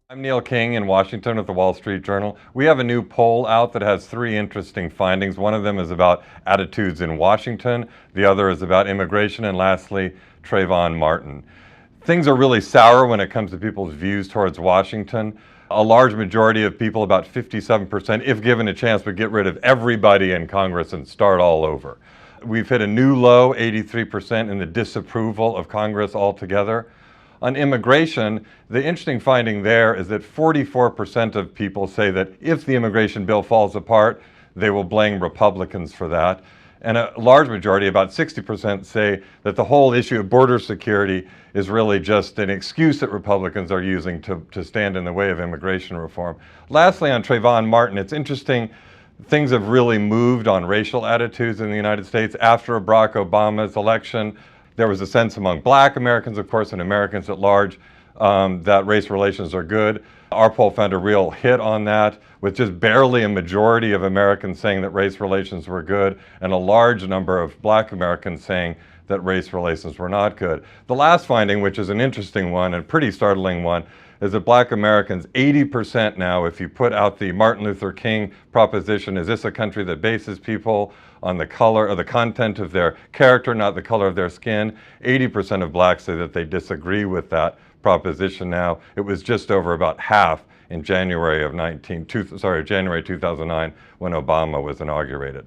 I'm Neil King in Washington with the Wall Street Journal. We have a new poll out that has three interesting findings. One of them is about attitudes in Washington. The other is about immigration. And lastly, Trayvon Martin. Things are really sour when it comes to people's views towards Washington. A large majority of people, about 57%, if given a chance, would get rid of everybody in Congress and start all over. We've hit a new low, 83%, in the disapproval of Congress altogether. On immigration, the interesting finding there is that 44% of people say that if the immigration bill falls apart, they will blame Republicans for that. And a large majority, about 60%, say that the whole issue of border security is really just an excuse that Republicans are using to stand in the way of immigration reform. Lastly, on Trayvon Martin, it's interesting. Things have really moved on racial attitudes in the United States after Barack Obama's election. There was a sense among Black Americans, of course, and Americans at large, that race relations are good. Our poll found a real hit on that, with just barely a majority of Americans saying that race relations were good, and a large number of Black Americans saying that race relations were not good. The last finding, which is an interesting one and pretty startling one, is that Black Americans, 80% now, if you put out the Martin Luther King proposition, is this a country that bases people on the color or the content of their character, not the color of their skin? 80% of Blacks say that they disagree with that proposition now. It was just over about half in January 2009 when Obama was inaugurated.